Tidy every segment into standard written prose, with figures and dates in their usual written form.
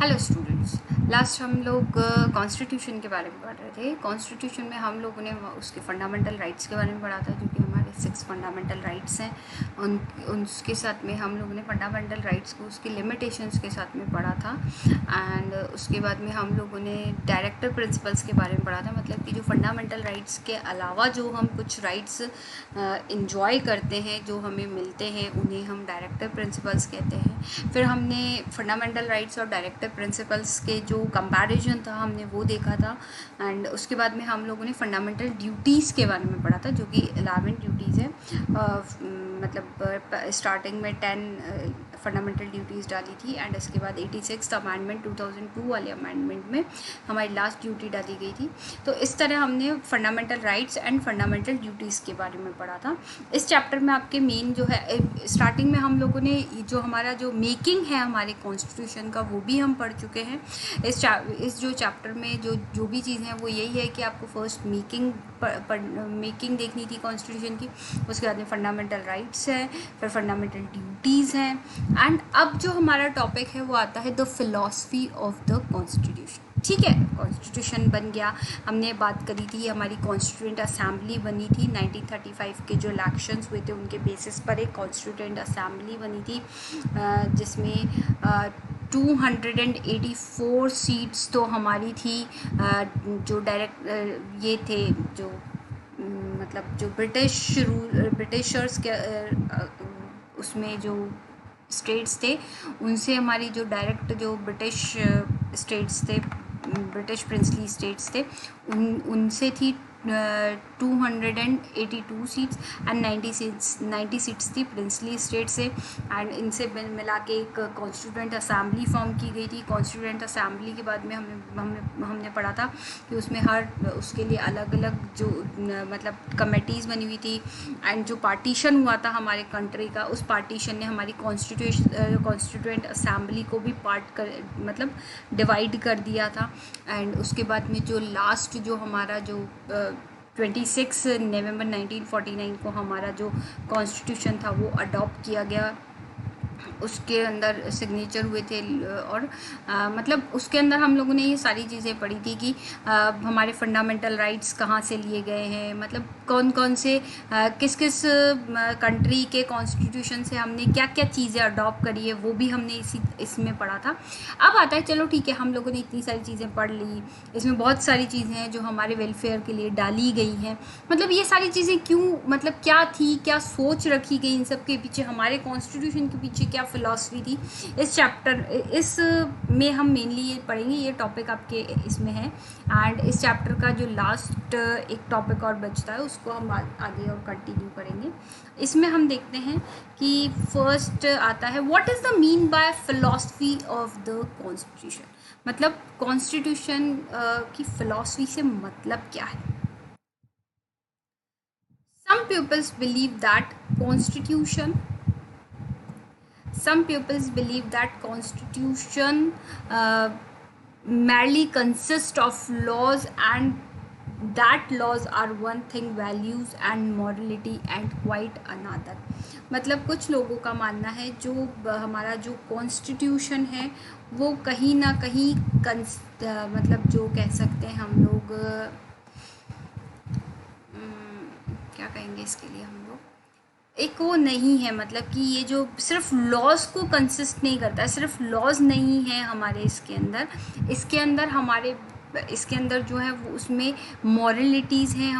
Hello students. Last हम लोग constitution के बारे में पढ़ रहे थे। कॉन्स्टिट्यूशन में हम लोगों ने उसके फंडामेंटल राइट्स के बारे में पढ़ा था, जो कि हमारे 6 फंडामेंटल राइट्स हैं। उसके साथ में हम लोगों ने फंडामेंटल राइट्स को उसके लिमिटेशंस के साथ में पढ़ा था। एंड उसके बाद में हम लोगों ने डायरेक्टर प्रिंसिपल्स के बारे में पढ़ा था, मतलब कि जो फंडामेंटल राइट्स के अलावा जो हम कुछ राइट्स इंजॉय करते हैं, जो हमें मिलते हैं, उन्हें हम डायरेक्टर प्रिंसिपल्स कहते हैं। फिर हमने फंडामेंटल राइट्स और डायरेक्टर प्रिंसिपल्स के जो कंपैरिजन था हमने वो देखा था। एंड उसके बाद में हम लोगों ने फंडामेंटल ड्यूटीज़ के बारे में पढ़ा था, जो कि 11 ड्यूटीज़ है। मतलब स्टार्टिंग में 10 फंडामेंटल ड्यूटीज़ डाली थी, एंड उसके बाद 86 अमेंडमेंट 2002 वाले अमेंडमेंट में हमारी लास्ट ड्यूटी डाली गई थी। तो इस तरह हमने fundamental rights and fundamental duties के बारे में पढ़ा था। इस चैप्टर में आपके मेन जो है, स्टार्टिंग में हम लोगों ने जो हमारा जो मेकिंग है हमारे कॉन्स्टिट्यूशन का, वो भी हम पढ़ चुके हैं। इस जो चैप्टर में जो भी चीज़ें हैं वो यही है कि आपको फर्स्ट मेकिंग देखनी थी कॉन्स्टिट्यूशन की, उसके बाद में फंडामेंटल राइट्स है, फिर फंडामेंटल ड्यूटीज़ हैं। एंड अब जो हमारा टॉपिक है वो आता है the philosophy of the constitution. ठीक है, कॉन्स्टिट्यूशन बन गया। हमने बात करी थी, हमारी कॉन्स्टिट्यूएंट असेंबली बनी थी। 1935 के जो इलेक्शंस हुए थे उनके बेसिस पर एक कॉन्स्टिट्यूएंट असेंबली बनी थी, जिसमें 284 सीट्स तो हमारी थी। जो डायरेक्ट ये थे, जो मतलब जो ब्रिटिशर्स के उसमें जो स्टेट्स थे, उनसे हमारी जो डायरेक्ट जो ब्रिटिश स्टेट्स थे, ब्रिटिश प्रिंसली स्टेट्स थे, उनसे थी 282 सीट्स एंड 90 सीट्स थी प्रिंसली स्टेट से। एंड इनसे मिला के एक कॉन्स्टिट्यूएंट असेंबली फॉर्म की गई थी। कॉन्स्टिट्यूएंट असेंबली के बाद में हमने पढ़ा था कि उसमें उसके लिए अलग अलग जो मतलब कमेटीज़ बनी हुई थी। एंड जो पार्टीशन हुआ था हमारे कंट्री का, उस पार्टीशन ने हमारी कॉन्स्टिट्यूएंट असेंबली को भी मतलब डिवाइड कर दिया था। एंड उसके बाद में जो लास्ट जो हमारा जो 26 नवंबर 1949 को हमारा जो कॉन्स्टिट्यूशन था वो अडॉप्ट किया गया। उसके अंदर सिग्नेचर हुए थे और मतलब उसके अंदर हम लोगों ने ये सारी चीज़ें पढ़ी थी कि हमारे फंडामेंटल राइट्स कहाँ से लिए गए हैं, मतलब कौन कौन से किस किस कंट्री के कॉन्स्टिट्यूशन से हमने क्या क्या चीज़ें अडॉप्ट करी है, वो भी हमने इसमें पढ़ा था। अब आता है, चलो ठीक है, हम लोगों ने इतनी सारी चीज़ें पढ़ ली, इसमें बहुत सारी चीज़ें हैं जो हमारे वेलफेयर के लिए डाली गई हैं। मतलब ये सारी चीज़ें क्यों, मतलब क्या थी, क्या सोच रखी गई इन सब के पीछे, हमारे कॉन्स्टिट्यूशन के पीछे क्या फिलॉसफी थी, इस में हम मेनली ये पढ़ेंगे। ये टॉपिक आपके इसमें है। एंड इस चैप्टर का जो लास्ट एक टॉपिक और बचता है उसको हम आगे और कंटिन्यू करेंगे। इसमें हम देखते हैं कि फर्स्ट आता है, what is the mean by philosophy of the constitution. मतलब कॉन्स्टिट्यूशन की फिलॉसफी से मतलब क्या है। Some pupils believe that constitution merely consists of laws, and that laws are one thing, values and morality and quite another। मतलब कुछ लोगों का मानना है जो हमारा जो कॉन्स्टिट्यूशन है वो कहीं ना कहीं मतलब जो कह सकते हैं हम लोग, क्या कहेंगे इसके लिए, हम लोग एक वो नहीं है, मतलब कि ये जो सिर्फ लॉज को कंसिस्ट नहीं करता है, सिर्फ लॉज नहीं है हमारे इसके अंदर हमारे इसके अंदर जो है वो उसमें मॉरलिटीज़ हैं,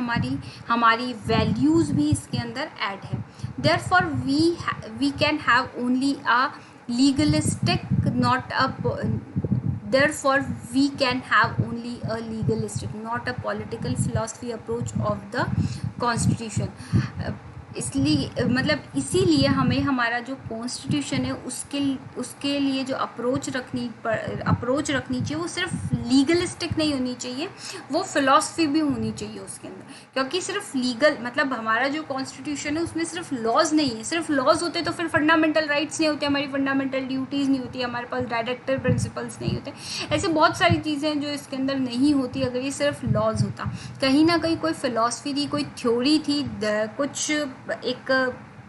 हमारी वैल्यूज़ भी इसके अंदर ऐड है। Therefore we can have only a legalistic not a therefore we can have only a legalistic not a political philosophy approach of the constitution। इसलिए मतलब इसीलिए हमें हमारा जो कॉन्स्टिट्यूशन है उसके लिए जो अप्रोच रखनी चाहिए वो सिर्फ लीगलिस्टिक नहीं होनी चाहिए, वो फिलॉसफी भी होनी चाहिए उसके अंदर। क्योंकि सिर्फ लीगल मतलब हमारा जो कॉन्स्टिट्यूशन है उसमें सिर्फ लॉज नहीं है, सिर्फ लॉज होते तो फिर फंडामेंटल राइट्स नहीं होते, हमारी फंडामेंटल ड्यूटीज़ नहीं होती, हमारे पास डायरेक्टर प्रिंसिपल्स नहीं होते। ऐसे बहुत सारी चीज़ें हैं जो इसके अंदर नहीं होती अगर ये सिर्फ लॉज होता। कहीं ना कहीं कोई फिलॉसफी थी, कोई थ्योरी थी, कुछ एक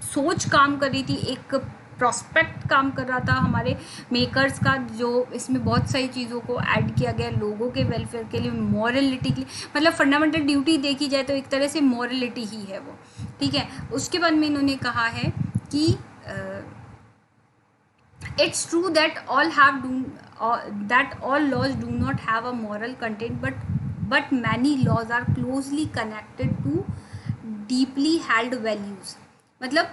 सोच काम कर रही थी, एक प्रोस्पेक्ट काम कर रहा था हमारे मेकर्स का, जो इसमें बहुत सारी चीज़ों को ऐड किया गया लोगों के वेलफेयर के लिए, मॉरलिटी के लिए, मतलब फंडामेंटल ड्यूटी देखी जाए तो एक तरह से मॉरलिटी ही है वो, ठीक है। उसके बाद में इन्होंने कहा है कि it's true that all laws do not have a moral content, but many laws are closely connected to deeply held values। मतलब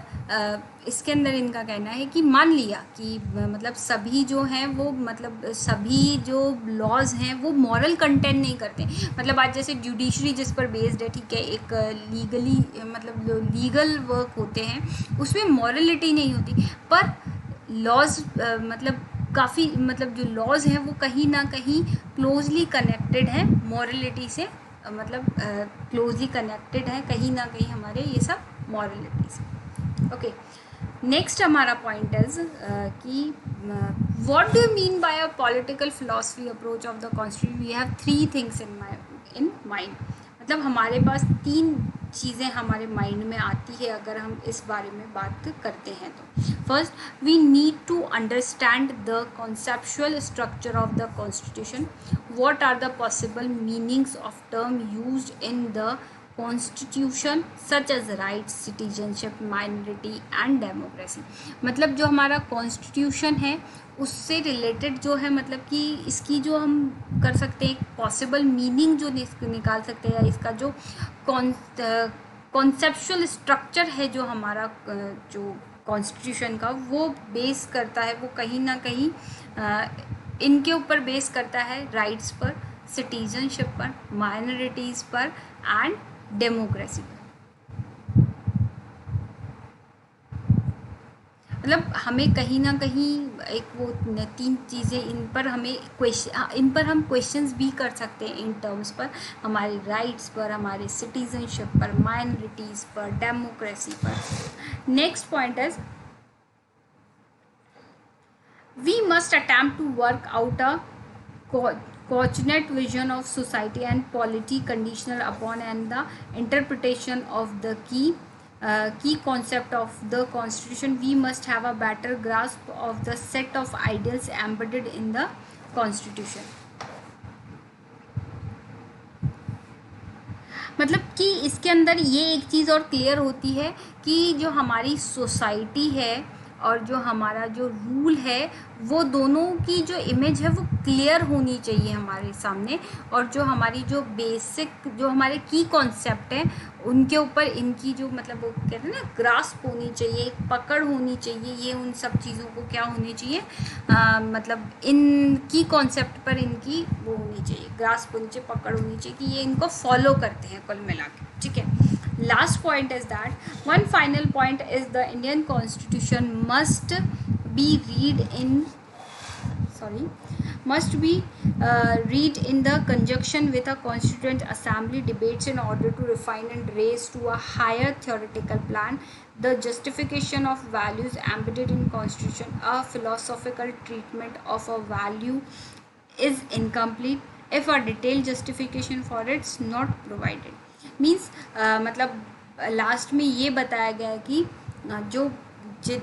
इसके अंदर इनका कहना है कि मान लिया कि मतलब सभी जो हैं वो, मतलब सभी जो लॉज हैं वो मॉरल कंटेंट नहीं करते। मतलब आज जैसे जुडिशरी जिस पर बेस्ड है, ठीक है, एक लीगली मतलब जो लीगल वर्क होते हैं उसमें मॉरलिटी नहीं होती, पर लॉज मतलब काफ़ी मतलब जो लॉज हैं वो कहीं ना कहीं क्लोजली कनेक्टेड हैं मॉरलिटी से, मतलब क्लोजली कनेक्टेड है कहीं ना कहीं हमारे ये सब मॉरलिटी से। ओके, नेक्स्ट हमारा पॉइंट इज कि what do you mean by a political philosophy approach of the constitution. We have 3 things in mind. मतलब हमारे पास 3 चीज़ें हमारे माइंड में आती है अगर हम इस बारे में बात करते हैं तो। First, we need to understand the conceptual structure of the constitution. What are the possible meanings of term used in the constitution such as rights, citizenship, minority and democracy. मतलब जो हमारा कॉन्स्टिट्यूशन है उससे रिलेटेड जो है, मतलब कि इसकी जो हम कर सकते हैं पॉसिबल मीनिंग जो निकाल सकते हैं, इसका जो कॉन्सेप्चुअल स्ट्रक्चर है जो हमारा जो कॉन्स्टिट्यूशन का वो बेस करता है, वो कहीं ना कहीं इनके ऊपर बेस करता है, राइट्स पर, सिटीजनशिप पर, माइनॉरिटीज़ पर एंड डेमोक्रेसी पर। मतलब हमें कहीं ना कहीं एक वो 3 चीज़ें इन पर हम क्वेश्चंस भी कर सकते हैं इन टर्म्स पर, हमारे राइट्स पर, हमारे सिटीजनशिप पर, माइनॉरिटीज़ पर, डेमोक्रेसी पर। Next point is we must attempt to work out a cognate vision of society and polity conditional upon and the interpretation of the key concept of the constitution. We must have a better grasp of the set of ideals embedded in the constitution। मतलब कि इसके अंदर ये एक चीज़ और clear होती है कि जो हमारी सोसाइटी है और जो हमारा जो रूल है वो दोनों की जो इमेज है वो क्लियर होनी चाहिए हमारे सामने, और जो हमारी जो बेसिक जो हमारे की कॉन्सेप्ट है उनके ऊपर इनकी जो मतलब वो कहते हैं ना ग्रास्प होनी चाहिए, एक पकड़ होनी चाहिए। ये उन सब चीज़ों को क्या होनी चाहिए, मतलब इनकी कॉन्सेप्ट पर इनकी वो होनी चाहिए, ग्रास्प होनी चाहिए, पकड़ होनी चाहिए कि ये इनको फॉलो करते हैं कुल मिला के, ठीक है। Last point is that one final point is the Indian Constitution must be read in the conjunction with a Constituent Assembly debates in order to refine and raise to a higher theoretical plan the justification of values embedded in Constitution. A philosophical treatment of a value is incomplete if a detailed justification for it is not provided। Means मतलब last में ये बताया गया है कि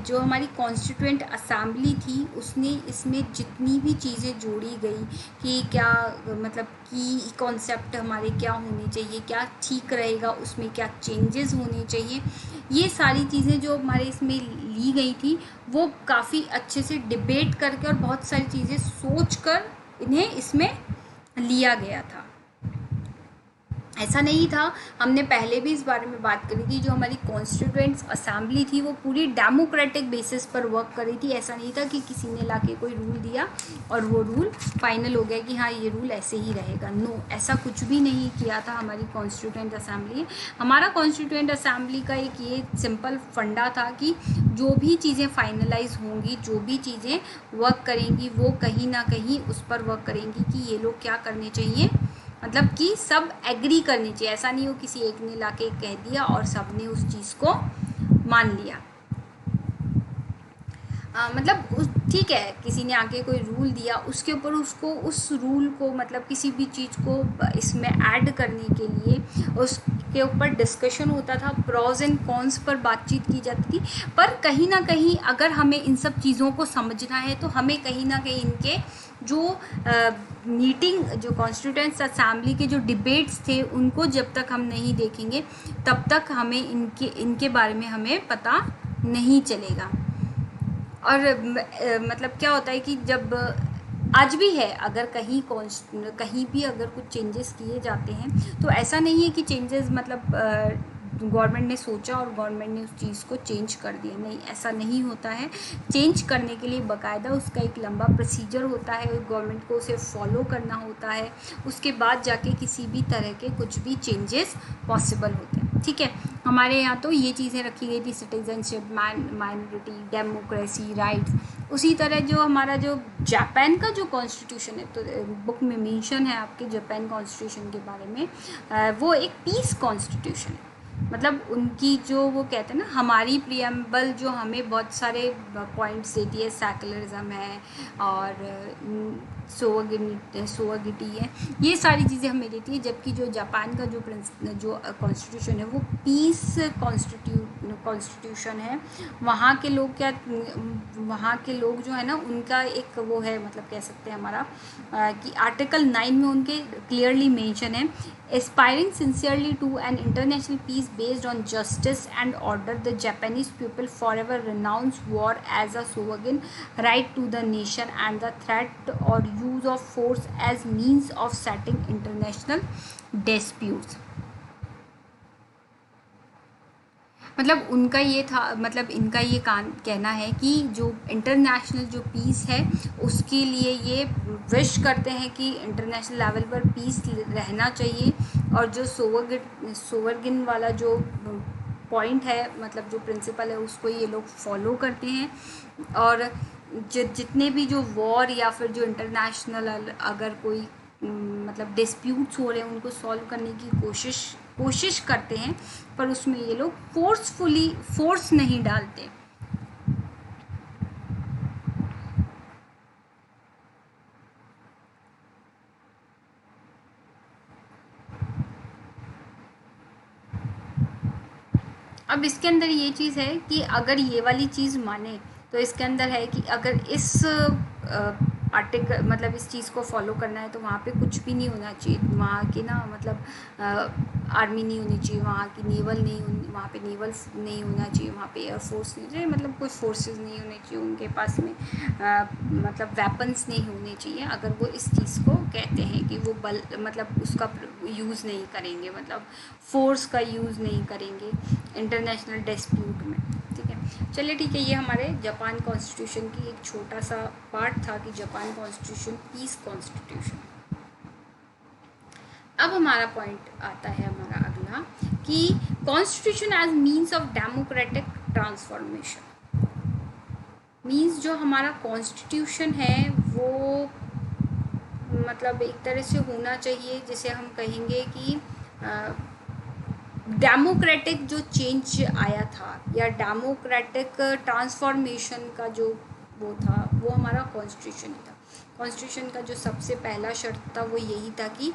जो हमारी constituent assembly थी उसने इसमें जितनी भी चीज़ें जोड़ी गई कि क्या मतलब कि कॉन्सेप्ट हमारे क्या होने चाहिए, क्या ठीक रहेगा, उसमें क्या चेंजेस होने चाहिए, ये सारी चीज़ें जो हमारे इसमें ली गई थी वो काफ़ी अच्छे से डिबेट करके और बहुत सारी चीज़ें सोच कर इन्हें इसमें लिया गया था। ऐसा नहीं था, हमने पहले भी इस बारे में बात करी थी, जो हमारी कॉन्स्टिट्यूएंट्स असेंबली थी वो पूरी डेमोक्रेटिक बेसिस पर वर्क कर रही थी। ऐसा नहीं था कि किसी ने लाके कोई रूल दिया और वो रूल फाइनल हो गया कि हाँ ये रूल ऐसे ही रहेगा। नो, ऐसा कुछ भी नहीं किया था हमारी कॉन्स्टिट्यूएंट असेंबली। हमारा कॉन्स्टिट्यूएंट असेंबली का एक ये सिंपल फंडा था कि जो भी चीज़ें फाइनलाइज होंगी, जो भी चीज़ें वर्क करेंगी वो कहीं ना कहीं उस पर वर्क करेंगी कि ये लोग क्या करने चाहिए, मतलब कि सब एग्री करनी चाहिए। ऐसा नहीं हो किसी एक ने लाके कह दिया और सब ने उस चीज़ को मान लिया। मतलब ठीक है, किसी ने आके कोई रूल दिया, उसके ऊपर उसको उस रूल को मतलब किसी भी चीज़ को इसमें ऐड करने के लिए, उसके के ऊपर डिस्कशन होता था, प्रॉज एंड कॉन्स पर बातचीत की जाती थी। पर कहीं ना कहीं अगर हमें इन सब चीज़ों को समझना है तो हमें कहीं ना कहीं इनके जो मीटिंग, जो कॉन्स्टिट्यूएंट असेंबली के जो डिबेट्स थे, उनको जब तक हम नहीं देखेंगे तब तक हमें इनके बारे में हमें पता नहीं चलेगा। और मतलब क्या होता है कि जब आज भी है, अगर कहीं भी अगर कुछ चेंजेस किए जाते हैं तो ऐसा नहीं है कि चेंजेस मतलब गवर्नमेंट ने सोचा और गवर्नमेंट ने उस चीज़ को चेंज कर दिया, नहीं, ऐसा नहीं होता है। चेंज करने के लिए बाकायदा उसका एक लंबा प्रोसीजर होता है, गवर्नमेंट को उसे फॉलो करना होता है, उसके बाद जाके किसी भी तरह के कुछ भी चेंजेस पॉसिबल होते हैं। ठीक है, हमारे यहाँ तो ये चीज़ें रखी गई थी, सिटीजनशिप, माइनॉरिटी, डेमोक्रेसी, राइट्स। उसी तरह जो हमारा जो जापान का जो कॉन्स्टिट्यूशन है, तो बुक में मेंशन है आपके जापान कॉन्स्टिट्यूशन के बारे में, वो एक पीस कॉन्स्टिट्यूशन है। मतलब उनकी जो वो कहते हैं ना, हमारी प्रियम्बल जो हमें बहुत सारे पॉइंट्स देती है, सेकुलरिज्म है और सोअगिटी है, ये सारी चीज़ें हमें देती है। जबकि जो जापान का जो कॉन्स्टिट्यूशन है वो पीस कॉन्स्टिट्यूशन है। वहाँ के लोग जो है ना, उनका एक वो है, मतलब कह सकते हैं हमारा कि आर्टिकल 9 में उनके क्लियरली मेंशन है, aspiring sincerely to an international peace based on justice and order, the Japanese people forever renounce war as a sovereign right to the nation and the threat or use of force as means of settling international disputes. मतलब उनका ये था, मतलब इनका ये कहना है कि जो इंटरनेशनल जो पीस है उसके लिए ये विश करते हैं कि इंटरनेशनल लेवल पर पीस रहना चाहिए। और जो सोवरगिन वाला जो पॉइंट है, मतलब जो प्रिंसिपल है, उसको ये लोग फॉलो करते हैं। और जितने भी जो वॉर या फिर जो इंटरनेशनल अगर कोई मतलब डिस्प्यूट्स हो रहे हैं उनको सॉल्व करने की कोशिश करते हैं, पर उसमें ये लोग फोर्स नहीं डालते। अब इसके अंदर ये चीज़ है कि अगर ये वाली चीज़ माने तो इसके अंदर है कि अगर इस आर्टिकल मतलब इस चीज़ को फॉलो करना है तो वहाँ पे कुछ भी नहीं होना चाहिए, वहाँ की ना मतलब आर्मी नहीं होनी चाहिए, वहाँ की नेवल नहीं वहाँ पे नेवल नहीं होना चाहिए, वहाँ पे एयरफोर्स नहीं चाहिए, मतलब कोई फोर्सेस नहीं होने चाहिए उनके पास में, मतलब वेपन्स नहीं होने चाहिए। अगर वो इस चीज़ को कहते हैं कि वो बल मतलब उसका यूज़ नहीं करेंगे, मतलब फोर्स का यूज़ नहीं करेंगे इंटरनेशनल डिस्प्यूट में। ठीक है, चलिए ठीक है, ये हमारे जापान कॉन्स्टिट्यूशन की एक छोटा सा पार्ट था कि जापान कॉन्स्टिट्यूशन पीस कॉन्स्टिट्यूशन। अब हमारा पॉइंट आता है हमारा अगला कि constitution as means of democratic transformation. Means जो हमारा कॉन्स्टिट्यूशन है वो मतलब एक तरह से होना चाहिए, जैसे हम कहेंगे कि डेमोक्रेटिक जो चेंज आया था या डेमोक्रेटिक ट्रांसफॉर्मेशन का जो वो था वो हमारा कॉन्स्टिट्यूशन था। कॉन्स्टिट्यूशन का जो सबसे पहला शर्त था वो यही था कि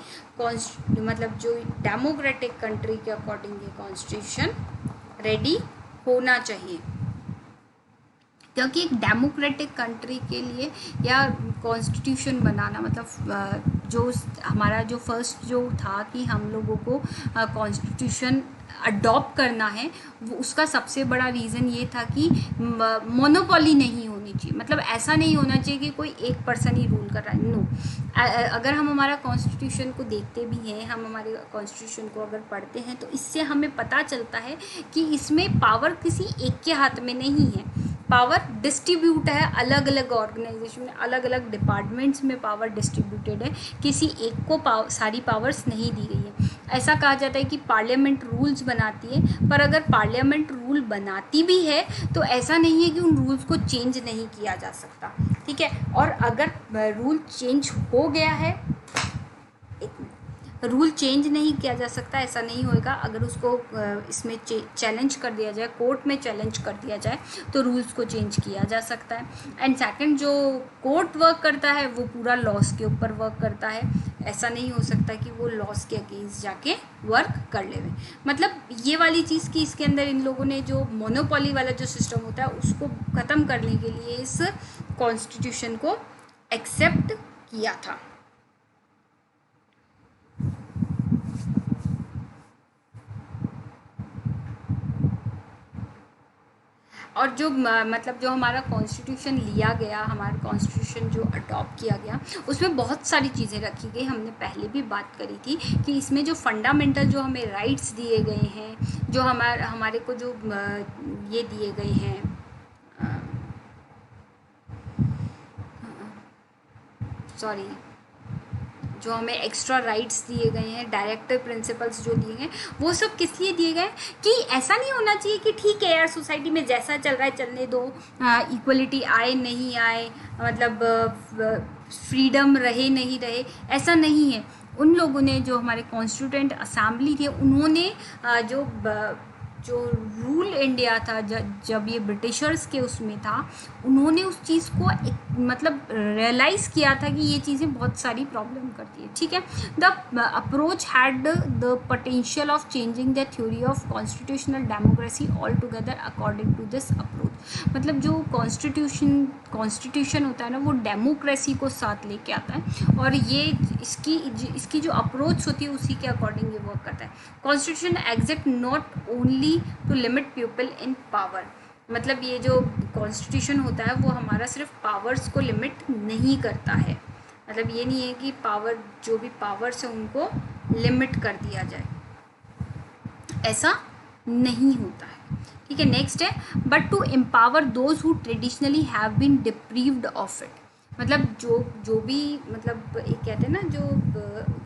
मतलब जो डेमोक्रेटिक कंट्री के अकॉर्डिंग ये कॉन्स्टिट्यूशन रेडी होना चाहिए, क्योंकि एक डेमोक्रेटिक कंट्री के लिए या कॉन्स्टिट्यूशन बनाना मतलब जो हमारा जो फर्स्ट जो था कि हम लोगों को कॉन्स्टिट्यूशन अडॉप्ट करना है, वो उसका सबसे बड़ा रीज़न ये था कि मोनोपोली नहीं होनी चाहिए। मतलब ऐसा नहीं होना चाहिए कि कोई एक पर्सन ही रूल कर रहा है, नो। अगर हम हमारा कॉन्स्टिट्यूशन को देखते भी हैं, हम हमारे कॉन्स्टिट्यूशन को अगर पढ़ते हैं तो इससे हमें पता चलता है कि इसमें पावर किसी एक के हाथ में नहीं है, पावर डिस्ट्रीब्यूट है, अलग अलग ऑर्गेनाइजेशन में अलग अलग डिपार्टमेंट्स में पावर डिस्ट्रीब्यूटेड है, किसी एक को सारी पावर्स नहीं दी गई है। ऐसा कहा जाता है कि पार्लियामेंट रूल्स बनाती है, पर अगर पार्लियामेंट रूल बनाती भी है तो ऐसा नहीं है कि उन रूल्स को चेंज नहीं किया जा सकता। ठीक है, और अगर रूल चेंज हो गया है, रूल चेंज नहीं किया जा सकता, ऐसा नहीं होएगा। अगर उसको इसमें चैलेंज कर दिया जाए, कोर्ट में चैलेंज कर दिया जाए तो रूल्स को चेंज किया जा सकता है। एंड सेकंड, जो कोर्ट वर्क करता है वो पूरा लॉस के ऊपर वर्क करता है, ऐसा नहीं हो सकता कि वो लॉस के अगेंस्ट जाके वर्क कर ले। मतलब ये वाली चीज़ कि इसके अंदर इन लोगों ने जो मोनोपोली वाला जो सिस्टम होता है उसको ख़त्म करने के लिए इस कॉन्स्टिट्यूशन को एक्सेप्ट किया था। और जो मतलब जो हमारा कॉन्स्टिट्यूशन लिया गया, हमारा कॉन्स्टिट्यूशन जो अडॉप्ट किया गया, उसमें बहुत सारी चीज़ें रखी गई। हमने पहले भी बात करी थी कि इसमें जो फंडामेंटल जो हमें राइट्स दिए गए हैं, जो हमारे को जो ये दिए गए हैं, सॉरी, जो हमें एक्स्ट्रा राइट्स दिए गए हैं, डायरेक्टिव प्रिंसिपल्स जो दिए गए, वो सब किस लिए दिए गए कि ऐसा नहीं होना चाहिए कि ठीक है यार सोसाइटी में जैसा चल रहा है चलने दो, इक्वलिटी आए नहीं आए, मतलब फ्रीडम रहे नहीं रहे, ऐसा नहीं है। उन लोगों ने, जो हमारे कॉन्स्टिट्यूएंट असेंबली थे, उन्होंने जो रूल इंडिया था जब ये ब्रिटिशर्स के उसमें था, उन्होंने उस चीज़ को मतलब रियलाइज़ किया था कि ये चीज़ें बहुत सारी प्रॉब्लम करती है। ठीक है, the approach had the potential of changing the theory of constitutional democracy all together according to this approach. मतलब जो कॉन्स्टिट्यूशन होता है ना, वो डेमोक्रेसी को साथ लेके आता है, और ये इसकी जो अप्रोच होती है उसी के अकॉर्डिंग ये वर्क करता है। Constitution exist not only to limit people in power. मतलब ये जो कॉन्स्टिट्यूशन होता है वो हमारा सिर्फ पावर्स को लिमिट नहीं करता है। मतलब ये नहीं है कि पावर, जो भी पावर्स है उनको लिमिट कर दिया जाए, ऐसा नहीं होता है। ठीक है, नेक्स्ट है but to empower those who traditionally have been deprived of it. मतलब जो भी, मतलब एक कहते हैं ना, जो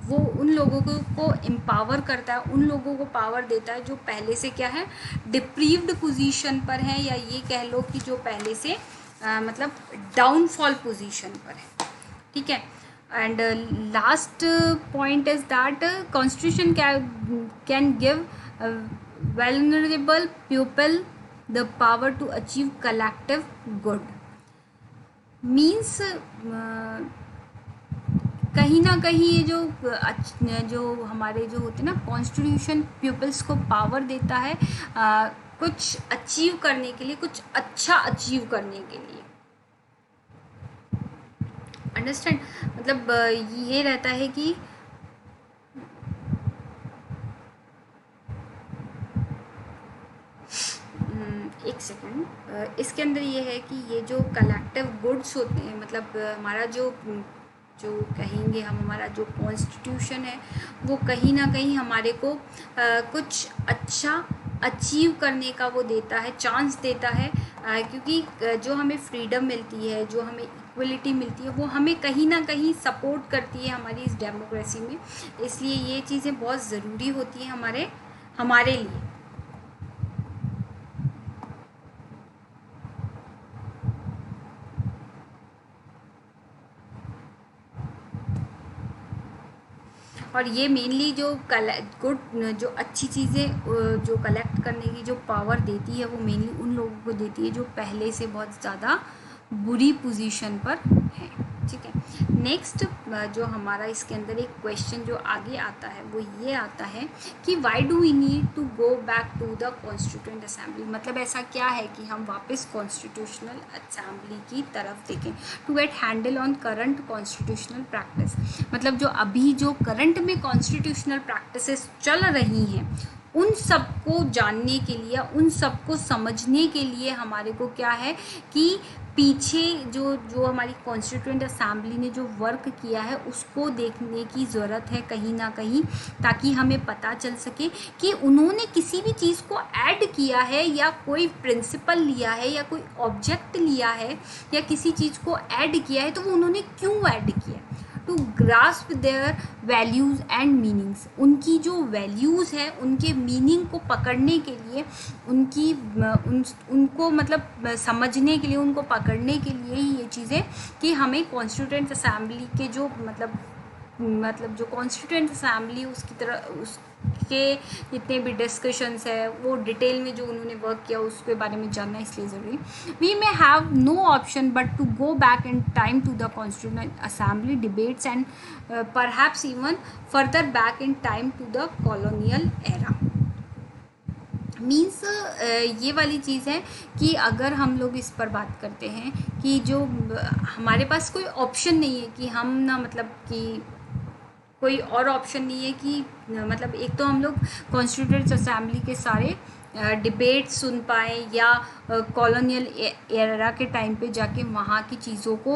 वो उन लोगों को एम्पावर करता है, उन लोगों को पावर देता है जो पहले से क्या है, डिप्रीव्ड पोजीशन पर है, या ये कह लो कि जो पहले से मतलब डाउनफॉल पोजीशन पर है। ठीक है, and last point is that constitution can give vulnerable people the power to achieve collective good। Means कहीं ना कहीं ये जो हमारे जो होते हैं ना, कॉन्स्टिट्यूशन पीपल्स को पावर देता है कुछ अचीव करने के लिए, कुछ अच्छा अचीव करने के लिए। अंडरस्टैंड? मतलब ये रहता है कि एक सेकेंड, इसके अंदर ये है कि ये जो कलेक्टिव गुड्स होते हैं, मतलब हमारा जो कहेंगे हम, हमारा जो कॉन्स्टिट्यूशन है वो कहीं ना कहीं हमारे को कुछ अच्छा अचीव करने का वो देता है, चांस देता है, क्योंकि जो हमें फ्रीडम मिलती है, जो हमें इक्वलिटी मिलती है, वो हमें कहीं ना कहीं सपोर्ट करती है हमारी इस डेमोक्रेसी में। इसलिए ये चीज़ें बहुत ज़रूरी होती हैं हमारे लिए। और ये मेनली जो जो अच्छी चीज़ें जो कलेक्ट करने की जो पावर देती है, वो मेनली उन लोगों को देती है जो पहले से बहुत ज़्यादा बुरी पोजीशन पर है। ठीक है, नेक्स्ट जो हमारा इसके अंदर एक क्वेश्चन जो आगे आता है वो ये आता है कि why do we need to go back to the constituent assembly. मतलब ऐसा क्या है कि हम वापस कॉन्स्टिट्यूशनल असेंबली की तरफ देखें to get handle on current constitutional practice. मतलब जो अभी जो करंट में कॉन्स्टिट्यूशनल प्रैक्टिसेस चल रही हैं, उन सबको जानने के लिए, उन सबको समझने के लिए हमारे को क्या है कि पीछे जो हमारी कॉन्स्टिट्यूएंट असेंबली ने जो वर्क किया है उसको देखने की ज़रूरत है कहीं ना कहीं, ताकि हमें पता चल सके कि उन्होंने किसी भी चीज़ को ऐड किया है, या कोई प्रिंसिपल लिया है, या कोई ऑब्जेक्ट लिया है, या किसी चीज़ को ऐड किया है, तो वो उन्होंने क्यों ऐड किया। To grasp their values and meanings. उनकी जो वैल्यूज़ है, उनके मीनिंग को पकड़ने के लिए, उनको मतलब समझने के लिए, उनको पकड़ने के लिए ही ये चीज़ें कि हमें कॉन्स्टिट्यूएंट असेंबली के जो मतलब जो कॉन्स्टिट्यूएंट असेंबली उसकी तरह के जितने भी डिस्कशंस है वो डिटेल में जो उन्होंने वर्क किया उसके बारे में जानना इसलिए ज़रूरी। We may have no option but to go back in time to the constitutional assembly debates and perhaps even further back in time to the colonial era. Means ये वाली चीज़ है कि अगर हम लोग इस पर बात करते हैं कि जो हमारे पास कोई ऑप्शन नहीं है कि हम ना मतलब कि कोई और ऑप्शन नहीं है कि मतलब एक तो हम लोग कॉन्स्टिट्यूटेड असेंबली के सारे डिबेट सुन पाए या कॉलोनियल एरा के टाइम पे जाके वहाँ की चीज़ों को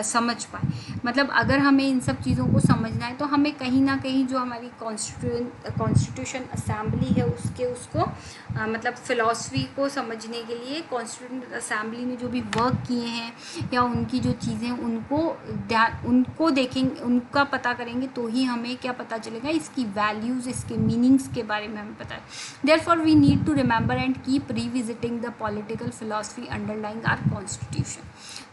समझ पाए। मतलब अगर हमें इन सब चीज़ों को समझना है तो हमें कहीं ना कहीं जो हमारी कॉन्स्टिट्यूशन असेंबली है उसको मतलब फ़िलॉसफी को समझने के लिए कॉन्स्टिट्यूशन असेंबली ने जो भी वर्क किए हैं या उनकी जो चीज़ें उनको देखेंगे, उनका पता करेंगे तो ही हमें क्या पता चलेगा, इसकी वैल्यूज़, इसके मीनिंग्स के बारे में हमें पता है। Therefore we need to remember and keep revisiting the political philosophy underlying our constitution.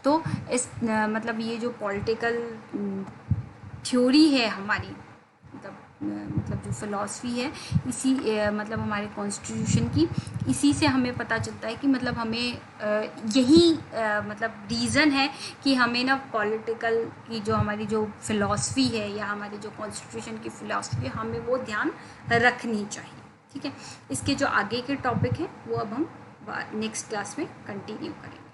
तो इस मतलब ये जो पॉलिटिकल थ्योरी है हमारी, मतलब जो फिलॉसफी है इसी मतलब हमारे कॉन्स्टिट्यूशन की, इसी से हमें पता चलता है कि मतलब हमें यही मतलब रीज़न है कि हमें ना पॉलिटिकल की जो हमारी जो फिलॉसफी है या हमारे जो कॉन्स्टिट्यूशन की फिलॉसफी है हमें वो ध्यान रखनी चाहिए। ठीक है, इसके जो आगे के टॉपिक हैं वो अब हम नेक्स्ट क्लास में कंटिन्यू करेंगे।